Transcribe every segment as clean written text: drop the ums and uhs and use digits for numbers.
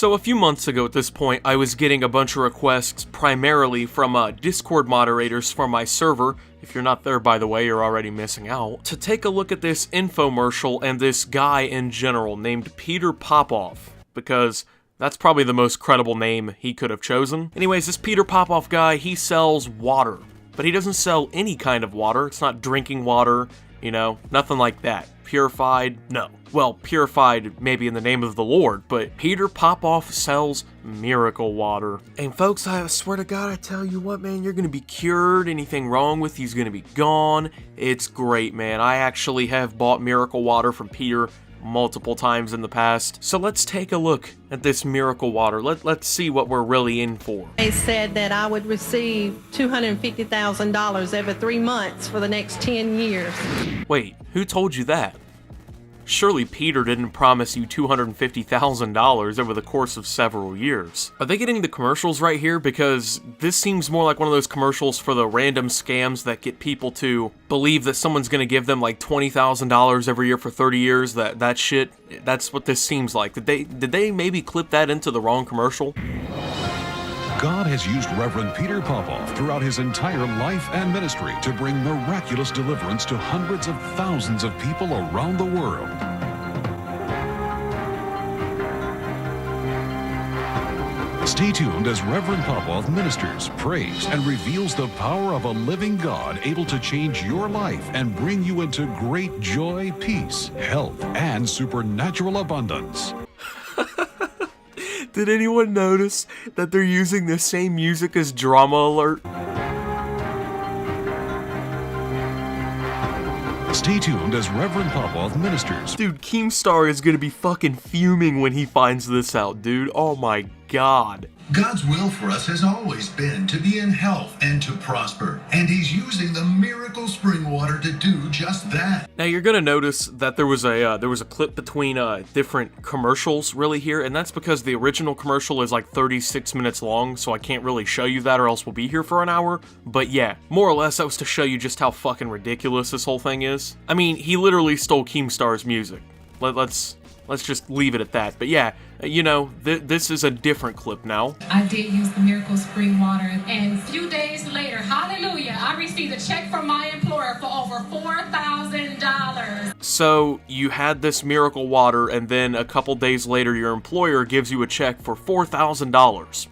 So a few months ago at this point, I was getting a bunch of requests primarily from Discord moderators for my server. If you're not there, by the way, you're already missing out. To take a look at this infomercial and this guy in general named Peter Popoff, because that's probably the most credible name he could have chosen. Anyways, this Peter Popoff guy, he sells water, but he doesn't sell any kind of water. It's not drinking water, you know, nothing like that. Purified? No. Well, purified maybe in the name of the Lord, but Peter Popoff sells miracle water. And folks, I swear to God, I tell you what, man, you're gonna be cured. Anything wrong with you's gonna be gone. It's great, man. I actually have bought miracle water from Peter multiple times in the past. So let's take a look at this miracle water. Let's see what we're really in for. They said that I would receive $250,000 every 3 months for the next 10 years. Wait, who told you that? Surely Peter didn't promise you $250,000 over the course of several years. Are they getting the commercials right here? Because this seems more like one of those commercials for the random scams that get people to believe that someone's gonna give them like $20,000 every year for 30 years. That shit, that's what this seems like. Did they maybe clip that into the wrong commercial? God has used Reverend Peter Popoff throughout his entire life and ministry to bring miraculous deliverance to hundreds of thousands of people around the world. Stay tuned as Reverend Popoff ministers, prays, and reveals the power of a living God able to change your life and bring you into great joy, peace, health, and supernatural abundance. Did anyone notice that they're using the same music as Drama Alert? Stay tuned as Reverend Popoff ministers. Dude, Keemstar is gonna be fucking fuming when he finds this out, dude. Oh my god. God's will for us has always been to be in health and to prosper, and He's using the miracle spring water to do just that. Now you're gonna notice that there was a clip between different commercials really here, and that's because the original commercial is like 36 minutes long, so I can't really show you that or else we'll be here for an hour. But yeah, more or less that was to show you just how fucking ridiculous this whole thing is. I mean, he literally stole Keemstar's music. Let's just leave it at that. But yeah, you know, this is a different clip now. I did use the miracle spring water, and a few days later, hallelujah, I received a check from my employer for over $4,000. So you had this miracle water, and then a couple days later, your employer gives you a check for $4,000.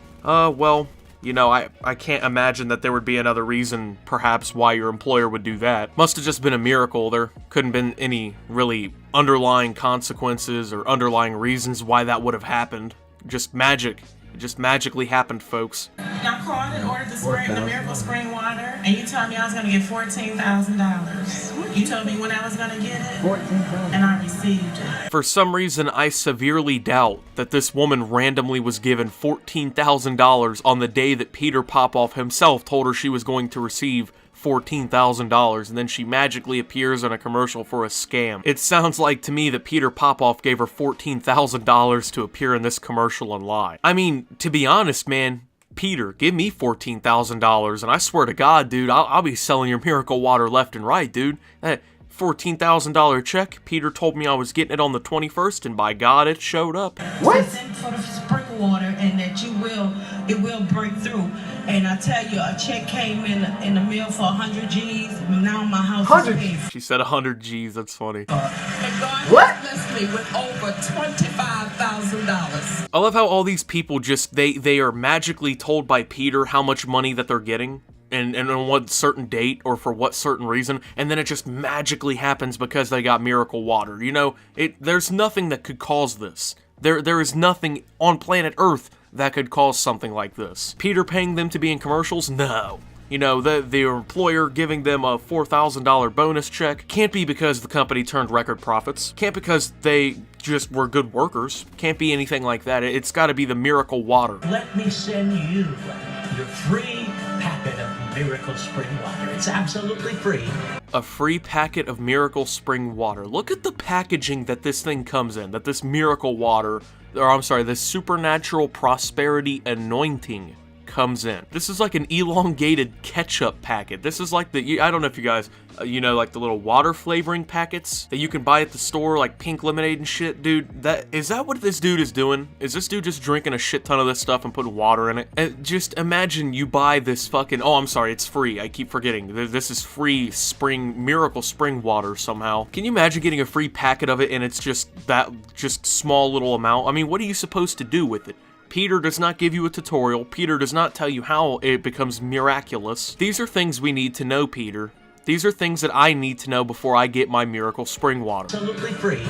Well, you know, I can't imagine that there would be another reason, perhaps, why your employer would do that. Must have just been a miracle. There couldn't have been any really underlying consequences or underlying reasons why that would have happened. Just magic. It just magically happened, folks. I called and ordered the miracle spring water, and you told me I was going to get $14,000. You told me when I was going to get it, and I received it. For some reason, I severely doubt that this woman randomly was given $14,000 on the day that Peter Popoff himself told her she was going to receive $14,000, and then she magically appears in a commercial for a scam. It sounds like to me that Peter Popoff gave her $14,000 to appear in this commercial and lie. I mean, to be honest, man, Peter, give me $14,000, and I swear to God, dude, I'll be selling your miracle water left and right, dude. That $14,000 check, Peter told me I was getting it on the 21st, and by God, it showed up. What? For the spring water, and that it will break through. And I tell you, a check came in the mail for 100 G's. Now my house is paid. She said 100 G's. That's funny. And God blessed me with over $25,000. I love how all these people just they are magically told by Peter how much money that they're getting. And on what certain date or for what certain reason, and then it just magically happens because they got miracle water. You know, there's nothing that could cause this. There is nothing on planet Earth that could cause something like this. Peter paying them to be in commercials? No. You know, the employer giving them a $4,000 bonus check can't be because the company turned record profits. Can't because they just were good workers. Can't be anything like that. It's got to be the miracle water. Let me send you your free packet of miracle spring water. It's absolutely free. A free packet of miracle spring water. Look at the packaging that this thing comes in, that this miracle water, or I'm sorry, this supernatural prosperity anointing comes in. This is like an elongated ketchup packet. This is like I don't know if you guys, you know, like the little water flavoring packets that you can buy at the store, like pink lemonade and shit, dude. Is that what this dude is doing? Is this dude just drinking a shit ton of this stuff and putting water in it? And just imagine you buy this fucking, oh, I'm sorry, it's free. I keep forgetting. This is free miracle spring water somehow. Can you imagine getting a free packet of it and it's just that small little amount? I mean, what are you supposed to do with it? Peter does not give you a tutorial. Peter does not tell you how it becomes miraculous. These are things we need to know, Peter. These are things that I need to know before I get my miracle spring water. Absolutely free,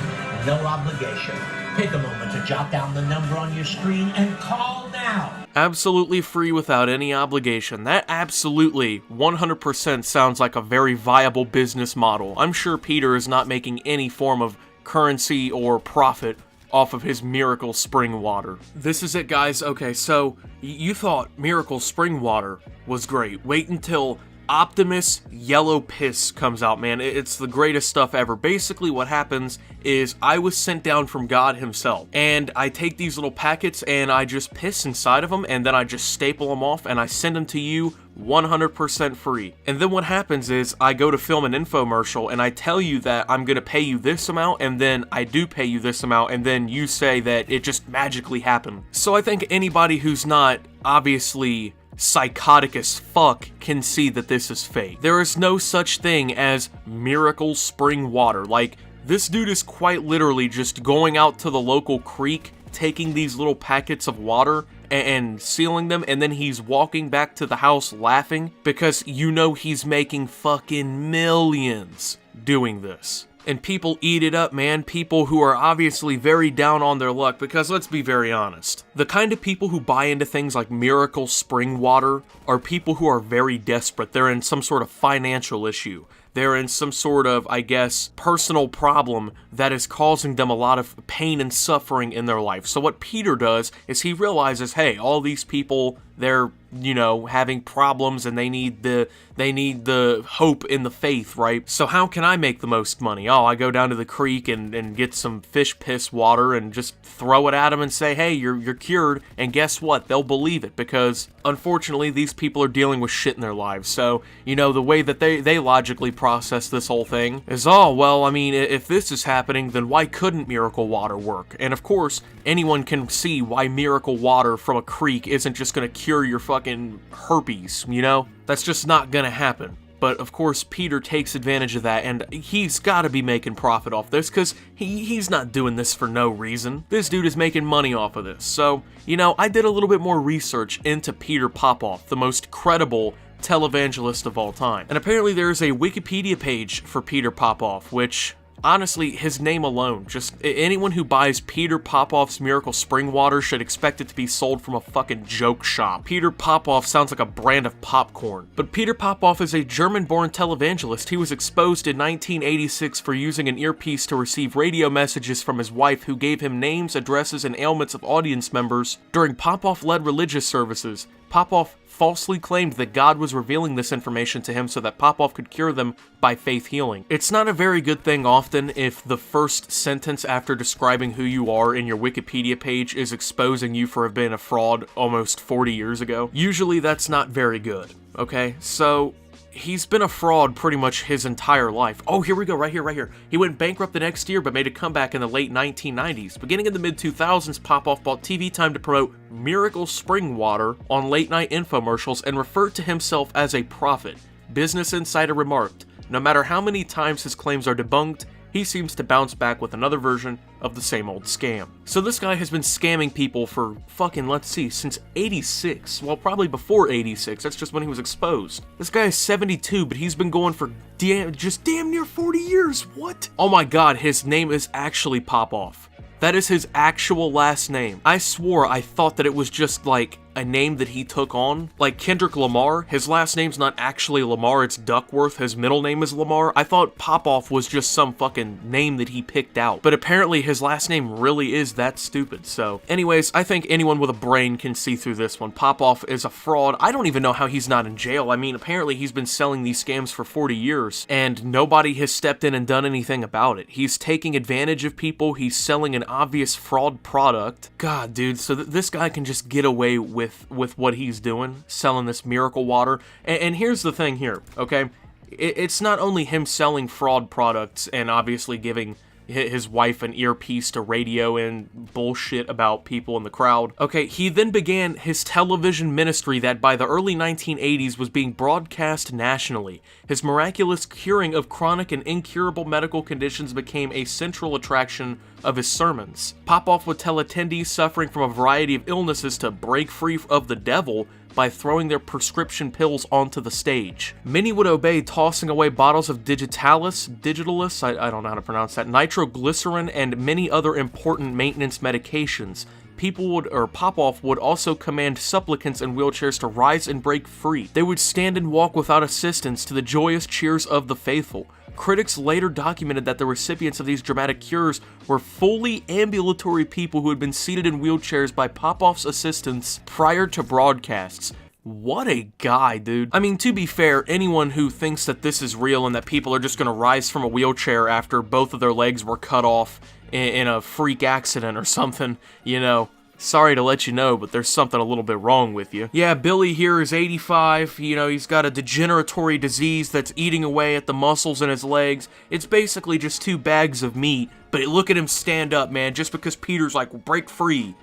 no obligation. Take a moment to jot down the number on your screen and call now. Absolutely free without any obligation. That absolutely 100% sounds like a very viable business model. I'm sure Peter is not making any form of currency or profit off of his miracle spring water. This is it, guys. Okay, so you thought miracle spring water was great. Wait until Optimus Yellow Piss comes out, man. It's the greatest stuff ever. Basically, what happens is I was sent down from God himself, and I take these little packets and I just piss inside of them, and then I just staple them off and I send them to you 100% free. And then what happens is I go to film an infomercial and I tell you that I'm gonna pay you this amount, and then I do pay you this amount, and then you say that it just magically happened. So I think anybody who's not obviously psychotic as fuck can see that this is fake. There is no such thing as miracle spring water. Like, this dude is quite literally just going out to the local creek, taking these little packets of water and sealing them, and then he's walking back to the house laughing because you know he's making fucking millions doing this. And people eat it up, man. People who are obviously very down on their luck, because let's be very honest. The kind of people who buy into things like miracle spring water are people who are very desperate. They're in some sort of financial issue. They're in some sort of, I guess, personal problem that is causing them a lot of pain and suffering in their life. So what Peter does is he realizes, hey, all these people, they're, you know, having problems and they need the hope in the faith, right? So how can I make the most money? Oh, I go down to the creek and get some fish piss water and just throw it at them and say, hey, you're cured. And guess what? They'll believe it, because unfortunately these people are dealing with shit in their lives. So, you know, the way that they logically process this whole thing is, oh, well, I mean, if this is happening, then why couldn't miracle water work? And of course, anyone can see why miracle water from a creek isn't just gonna cure your fucking herpes, you know? That's just not gonna happen. But of course, Peter takes advantage of that, and he's gotta be making profit off this, because he's not doing this for no reason. This dude is making money off of this. So, you know, I did a little bit more research into Peter Popoff, the most credible televangelist of all time. And apparently there's a Wikipedia page for Peter Popoff, which, honestly, his name alone, just anyone who buys Peter Popoff's Miracle Spring Water should expect it to be sold from a fucking joke shop. Peter Popoff sounds like a brand of popcorn. But Peter Popoff is a German-born televangelist. He was exposed in 1986 for using an earpiece to receive radio messages from his wife, who gave him names, addresses, and ailments of audience members during Popoff-led religious services. Popoff falsely claimed that God was revealing this information to him so that Popoff could cure them by faith healing. It's not a very good thing often if the first sentence after describing who you are in your Wikipedia page is exposing you for have been a fraud almost 40 years ago. Usually that's not very good, okay? So he's been a fraud pretty much his entire life. Oh, here we go, right here. He went bankrupt the next year, but made a comeback in the late 1990s. Beginning in the mid-2000s, Popoff bought TV time to promote Miracle Spring Water on late-night infomercials and referred to himself as a prophet. Business Insider remarked, no matter how many times his claims are debunked, he seems to bounce back with another version of the same old scam. So this guy has been scamming people for fucking, let's see, since 86. Well, probably before 86. That's just when he was exposed. This guy is 72, but he's been going for damn near 40 years. What? Oh my god, his name is actually Popoff. That is his actual last name. I swore I thought that it was just like a name that he took on. Like Kendrick Lamar, his last name's not actually Lamar, it's Duckworth. His middle name is Lamar. I thought Popoff was just some fucking name that he picked out. But apparently his last name really is that stupid. So anyways, I think anyone with a brain can see through this one. Popoff is a fraud. I don't even know how he's not in jail. I mean, apparently he's been selling these scams for 40 years and nobody has stepped in and done anything about it. He's taking advantage of people. He's selling an obvious fraud product. God, dude, so this guy can just get away with with what he's doing, selling this miracle water. And here's the thing here, okay? It's not only him selling fraud products and obviously giving his wife an earpiece to radio in bullshit about people in the crowd. Okay, he then began his television ministry that by the early 1980s was being broadcast nationally. His miraculous curing of chronic and incurable medical conditions became a central attraction of his sermons. Popoff would tell attendees suffering from a variety of illnesses to break free of the devil by throwing their prescription pills onto the stage. Many would obey, tossing away bottles of digitalis, I don't know how to pronounce that, nitroglycerin, and many other important maintenance medications. Popoff would also command supplicants in wheelchairs to rise and break free. They would stand and walk without assistance to the joyous cheers of the faithful. Critics later documented that the recipients of these dramatic cures were fully ambulatory people who had been seated in wheelchairs by Popoff's assistants prior to broadcasts. What a guy, dude. I mean, to be fair, anyone who thinks that this is real and that people are just gonna rise from a wheelchair after both of their legs were cut off in a freak accident or something, you know, sorry to let you know, but there's something a little bit wrong with you. Yeah, Billy here is 85, you know, he's got a degeneratory disease that's eating away at the muscles in his legs. It's basically just 2 bags of meat, but look at him stand up, man, just because Peter's like, break free,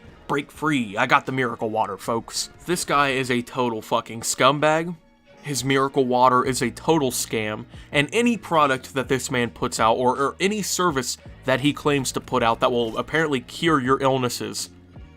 I got the miracle water, folks. This guy is a total fucking scumbag. His miracle water is a total scam, and any product that this man puts out, or any service that he claims to put out that will apparently cure your illnesses,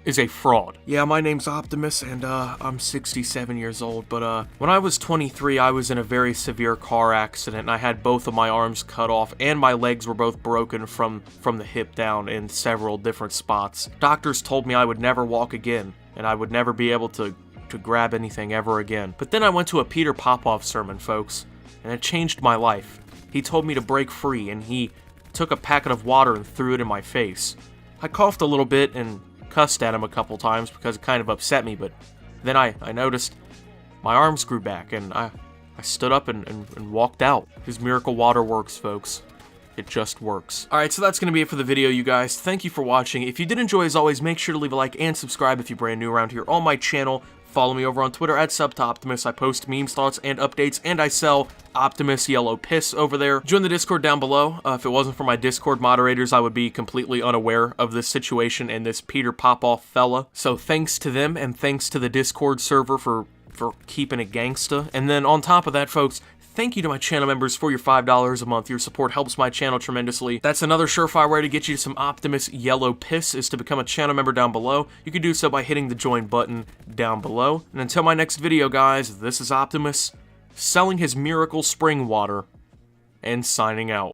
is a fraud. Yeah, my name's Optimus, and I'm 67 years old, but when I was 23, I was in a very severe car accident, and I had both of my arms cut off, and my legs were both broken from the hip down in several different spots. Doctors told me I would never walk again, and I would never be able to grab anything ever again. But then I went to a Peter Popoff sermon, folks, and it changed my life. He told me to break free, and he took a packet of water and threw it in my face. I coughed a little bit and cussed at him a couple times because it kind of upset me, but then I noticed my arms grew back, and I stood up and walked out. His miracle water works, folks. It just works. Alright, so that's going to be it for the video, you guys. Thank you for watching. If you did enjoy, as always, make sure to leave a like and subscribe if you're brand new around here on my channel. Follow me over on Twitter at @SubToOptimus. I post memes, thoughts, and updates, and I sell Optimus Yellow Piss over there. Join the Discord down below. If it wasn't for my Discord moderators, I would be completely unaware of this situation and this Peter Popoff fella. So thanks to them, and thanks to the Discord server for keeping it gangsta. And then on top of that, folks, thank you to my channel members for your $5 a month. Your support helps my channel tremendously. That's another surefire way to get you some Optimus Yellow Piss, is to become a channel member down below. You can do so by hitting the join button down below. And until my next video, guys, this is Optimus, selling his miracle spring water, and signing out.